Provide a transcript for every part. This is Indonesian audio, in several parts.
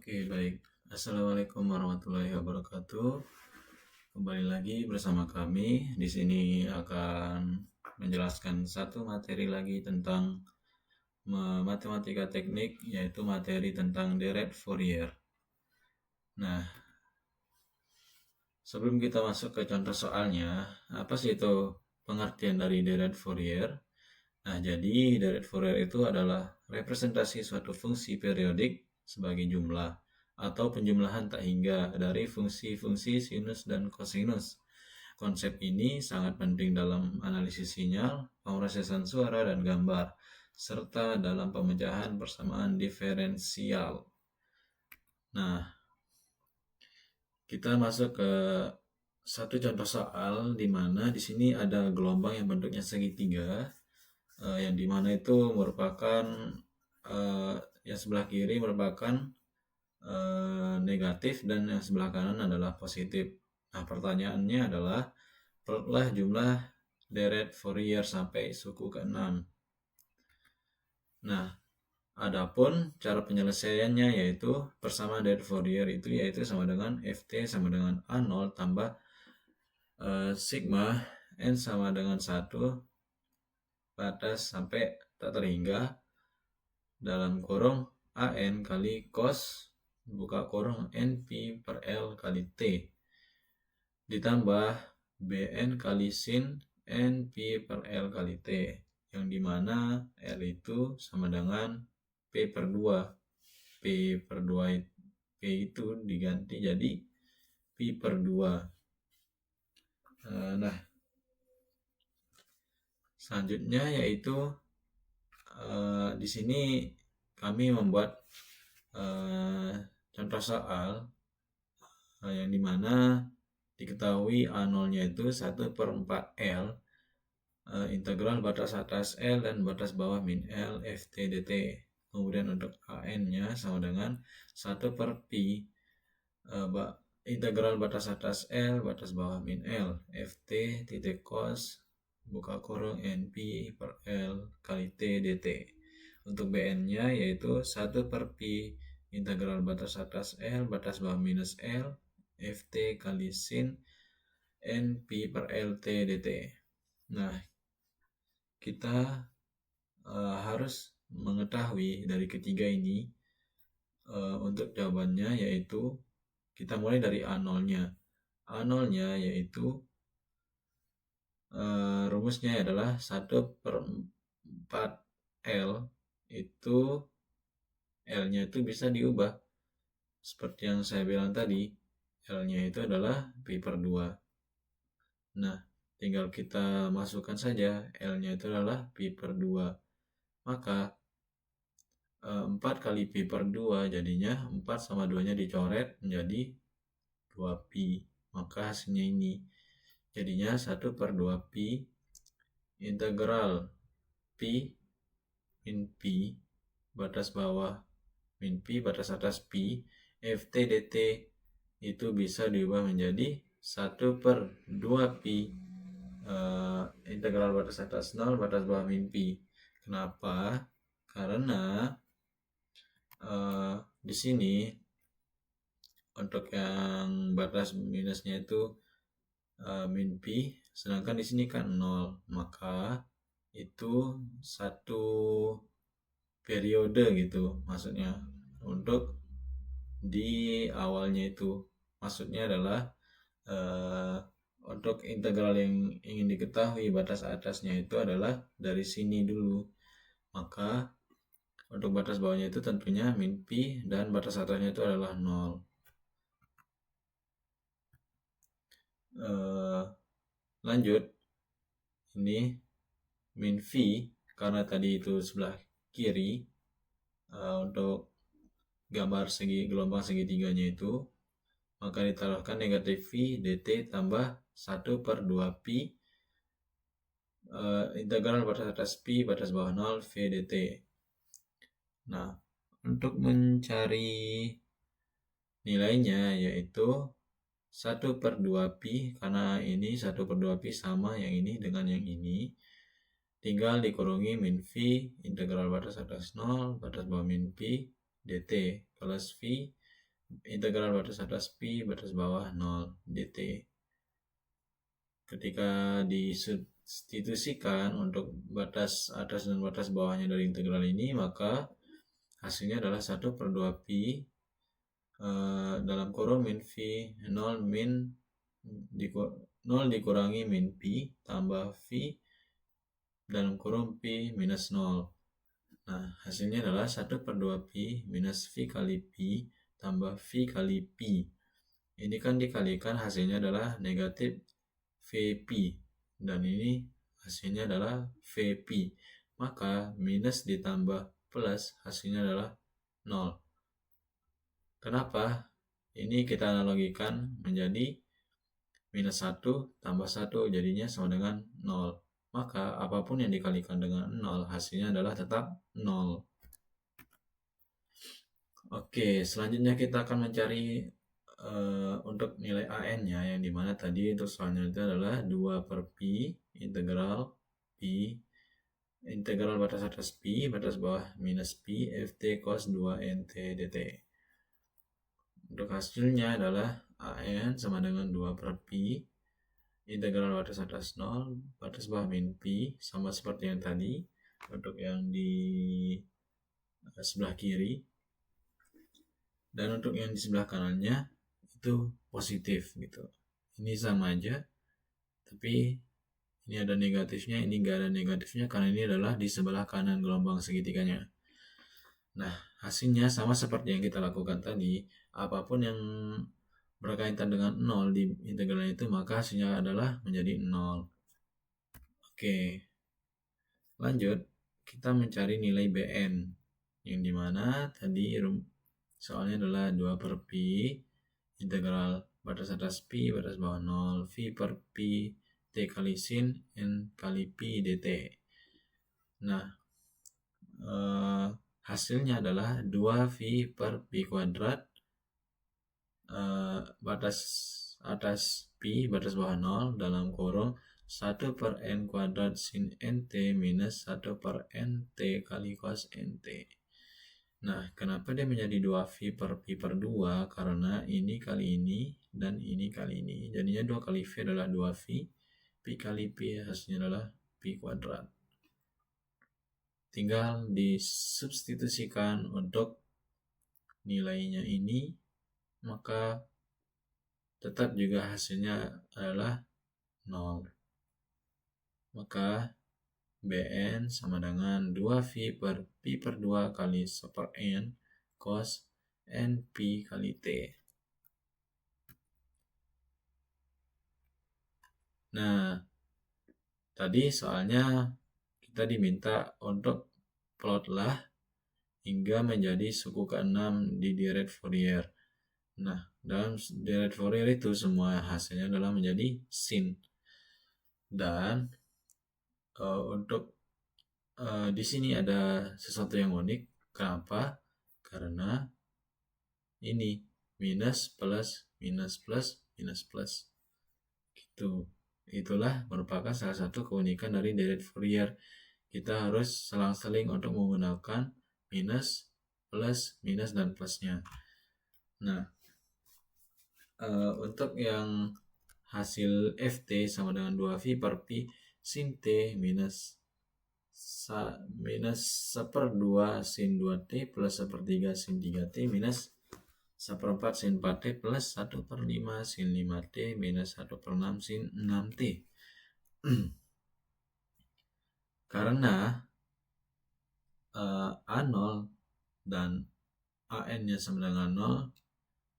Oke, baik. Assalamualaikum warahmatullahi wabarakatuh. Kembali lagi bersama kami. Di sini akan menjelaskan satu materi lagi tentang matematika teknik, yaitu materi tentang deret Fourier. Nah, sebelum kita masuk ke contoh soalnya, apa sih itu pengertian dari deret Fourier? Nah, jadi deret Fourier itu adalah representasi suatu fungsi periodik sebagai jumlah atau penjumlahan tak hingga dari fungsi-fungsi sinus dan kosinus. Konsep ini sangat penting dalam analisis sinyal, pemrosesan suara dan gambar, serta dalam pemecahan persamaan diferensial. Nah, kita masuk ke satu contoh soal di mana di sini ada gelombang yang bentuknya segitiga, yang dimana itu merupakan yang sebelah kiri merupakan negatif dan yang sebelah kanan adalah positif. Nah, pertanyaannya adalah perutlah jumlah deret Fourier sampai suku ke-6. Nah, adapun cara penyelesaiannya yaitu persamaan deret Fourier itu yaitu sama dengan Ft sama dengan A0 tambah sigma n sama dengan 1 batas sampai tak terhingga dalam kurung AN kali cos buka kurung NP per L kali T ditambah BN kali sin NP per L kali T, yang dimana L itu sama dengan P per 2. P per 2 P itu diganti jadi P per 2. Nah, selanjutnya yaitu di sini kami membuat contoh soal yang dimana diketahui A0-nya itu 1/4L integral batas atas L dan batas bawah min L Ft dt. Kemudian untuk AN-nya sama dengan 1/Pi integral batas atas L batas bawah min L Ft titik cos buka kurung NP per L kali T dt. Untuk BN-nya yaitu 1/Pi integral batas atas L batas bawah minus L Ft kali sin NP per LT dt. Nah, kita harus mengetahui dari ketiga ini untuk jawabannya, yaitu kita mulai dari A0-nya. A0-nya yaitu rumusnya adalah 1/4L itu L-nya itu bisa diubah seperti yang saya bilang tadi, L-nya itu adalah Pi per 2. Nah, tinggal kita masukkan saja L-nya itu adalah Pi per 2. Maka 4 kali Pi per 2 jadinya 4 sama 2-nya dicoret menjadi 2Pi. Maka hasilnya ini. Jadinya 1/2Pi integral Pi min Pi batas bawah min Pi batas atas Pi Ft dt itu bisa diubah menjadi 1/2Pi integral batas atas 0 batas bawah min Pi. Kenapa? Karena di sini untuk yang batas minusnya itu min Pi, sedangkan di sini kan 0, maka itu satu periode gitu maksudnya. Untuk di awalnya itu maksudnya adalah untuk integral yang ingin diketahui batas atasnya itu adalah dari sini dulu. Maka untuk batas bawahnya itu tentunya min Pi dan batas atasnya itu adalah 0. Lanjut, ini min V karena tadi itu sebelah kiri, untuk gambar gelombang segitiganya itu, maka ditaruhkan negatif V dt tambah 1/2Pi integral batas atas Pi batas bawah 0 V dt. Nah, untuk mencari nilainya yaitu 1/2Pi, karena ini 1/2Pi sama yang ini dengan yang ini, tinggal dikurungi min V integral batas atas 0 batas bawah min Pi dt plus V integral batas atas pi batas bawah 0 dt. Ketika disubstitusikan untuk batas atas dan batas bawahnya dari integral ini, maka hasilnya adalah 1/2 pi dalam kurung min v 0 dikurangi min pi tambah v dalam kurung pi minus 0. Nah, hasilnya adalah 1/2 pi minus v kali pi tambah v kali pi. Ini kan dikalikan hasilnya adalah negatif vp. Dan ini hasilnya adalah vp. Maka minus ditambah plus hasilnya adalah 0. Kenapa? Ini kita analogikan menjadi minus 1 tambah 1 jadinya sama dengan 0. Maka apapun yang dikalikan dengan 0 hasilnya adalah tetap 0. Oke, selanjutnya kita akan mencari untuk nilai AN-nya, yang dimana tadi untuk soalnya itu adalah 2/pi integral pi integral batas atas pi batas bawah minus pi ft cos 2nt dt. Untuk hasilnya adalah AN sama dengan 2/pi integral batas atas 0 batas bawah min pi, sama seperti yang tadi untuk yang di sebelah kiri. Dan untuk yang di sebelah kanannya itu positif gitu. Ini sama aja, tapi ini ada negatifnya, ini enggak ada negatifnya karena ini adalah di sebelah kanan gelombang segitiganya. Nah, hasilnya sama seperti yang kita lakukan tadi. Apapun yang berkaitan dengan 0 di integral itu, maka hasilnya adalah menjadi 0. Oke, lanjut kita mencari nilai Bn, yang dimana tadi soalnya adalah 2/pi integral batas atas pi batas bawah 0 v per pi t kali sin n kali pi dt. Nah, hasilnya adalah 2v per pi kuadrat batas atas pi batas bawah 0 dalam kurung 1/n kuadrat sin nt minus 1/nt kali cos nt. Nah, kenapa dia menjadi 2v per pi per 2? Karena ini kali ini dan ini kali ini. Jadinya 2 kali v adalah 2v. Pi kali pi hasilnya adalah pi kuadrat. Tinggal disubstitusikan untuk nilainya ini, maka tetap juga hasilnya adalah 0. Maka Bn sama dengan 2v per pi per 2 kali 1/n cos np kali t. Nah, tadi soalnya kita diminta untuk plotlah hingga menjadi suku ke-6 di deret Fourier. Nah, dalam deret Fourier itu semua hasilnya adalah menjadi sin. Dan untuk di sini ada sesuatu yang unik. Kenapa? Karena ini minus plus minus plus minus plus. Gitu. Itulah merupakan salah satu keunikan dari deret Fourier. Kita harus selang-seling untuk menggunakan minus, plus, minus, dan plusnya. Nah, untuk yang hasil ft sama dengan 2v per pi sin t minus 1/2 sin 2t plus 1/3 sin 3t minus 1/4 sin 4t plus 1/5 sin 5t minus 1/6 sin 6t. Karena A0 dan AN-nya sama dengan 0,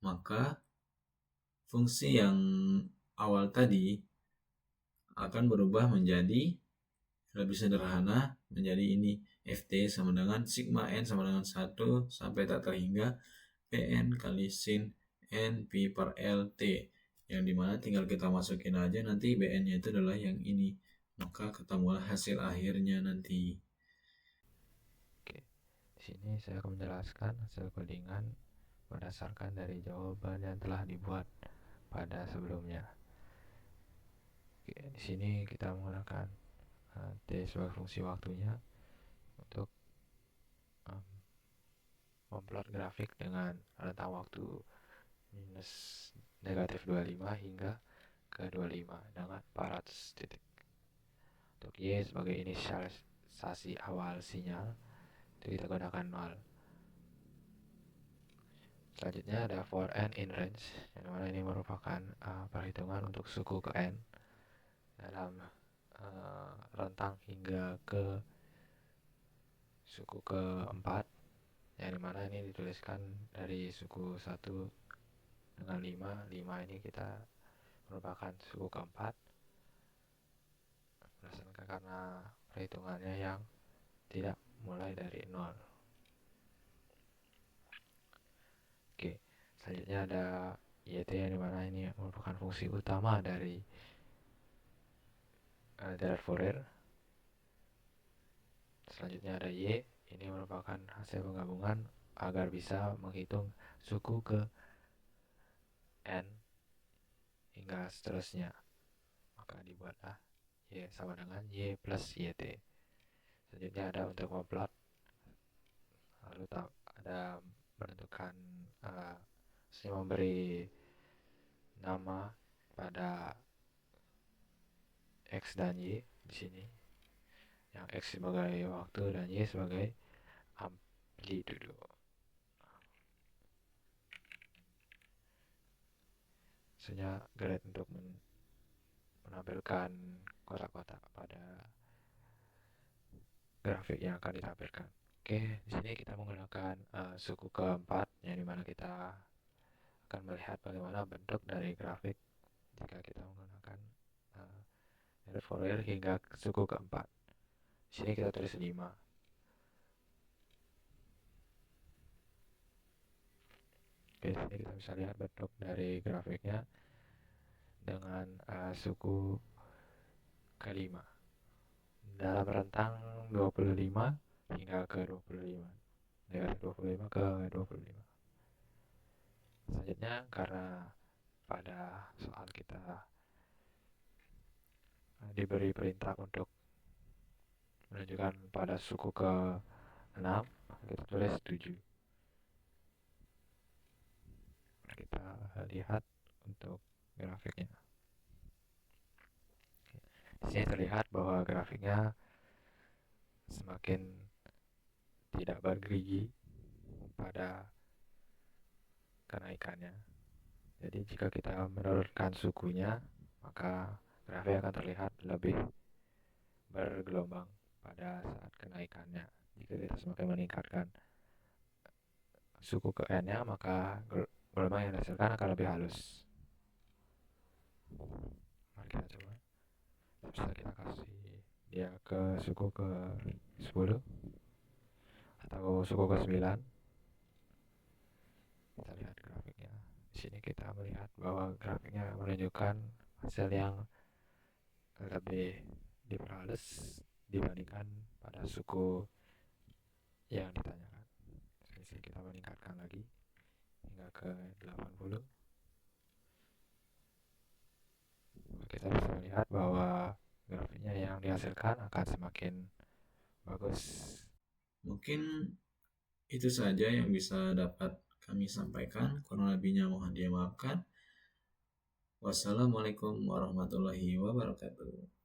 maka fungsi yang awal tadi akan berubah menjadi lebih sederhana, menjadi ini ft sama dengan sigma n sama dengan 1 sampai tak terhingga pn kali sin n pi per lt, yang dimana tinggal kita masukin aja nanti bn nya itu adalah yang ini, maka ketemulah hasil akhirnya nanti. Oke, di sini saya akan menjelaskan hasil codingan berdasarkan dari jawaban yang telah dibuat pada sebelumnya. Oke, di sini kita menggunakan t sebagai fungsi waktunya untuk memplot grafik dengan rentang waktu minus negatif 25 hingga ke 25 dengan 400 titik. Untuk Y sebagai inisialisasi awal sinyal, itu kita gunakan 0. Selanjutnya ada for n in range, yang mana ini merupakan perhitungan untuk suku ke n dalam rentang hingga ke suku keempat, yang dimana ini dituliskan dari suku 1 dengan 5 ini kita merupakan suku keempat berdasarkan karena perhitungannya yang tidak mulai dari 0. Oke, selanjutnya ada YT, yang dimana ini merupakan fungsi utama dari Dirac Fourier. Selanjutnya ada Y, ini merupakan hasil penggabungan agar bisa menghitung suku ke N hingga seterusnya. Maka dibuatlah Y sama dengan Y plus YT. Selanjutnya ada untuk memplot, lalu ada menentukan memberi nama pada X dan Y di sini, yang X sebagai waktu dan Y sebagai amplitudo. Misalnya grid untuk menampilkan kotak-kotak pada grafik yang akan ditampilkan. Oke, di sini kita menggunakan suku keempat, yang dimana kita akan melihat bagaimana bentuk dari grafik jika kita menggunakan Dirac Fourier hingga suku keempat. Di sini kita tulis 5. Oke, di sini kita bisa lihat bentuk dari grafiknya dengan suku ke-5 dalam rentang 25 hingga ke 25, dari 25 ke 25. Selanjutnya, karena pada soal kita diberi perintah untuk menunjukkan pada suku ke-6, kita tulis 7. Kita lihat untuk grafiknya. Di sini terlihat bahwa grafiknya semakin tidak bergerigi pada kenaikannya. Jadi jika kita menurunkan sukunya, maka grafik akan terlihat lebih bergelombang pada saat kenaikannya. Jika kita semakin meningkatkan suku ke n-nya, maka gelombang yang dihasilkan akan lebih halus. Mari kita coba. Bisa kita kasih dia ke suku ke 10 atau suku ke 9. Kita lihat grafiknya. Di sini kita melihat bahwa grafiknya menunjukkan hasil yang lebih diperhalus dibandingkan pada suku yang ditanyakan. Jadi kita meningkatkan lagi hingga ke 80. Kita bisa melihat bahwa grafiknya yang dihasilkan akan semakin bagus. Mungkin itu saja yang bisa dapat kami sampaikan. Kurang lebihnya mohon dimaafkan. Wassalamualaikum warahmatullahi wabarakatuh.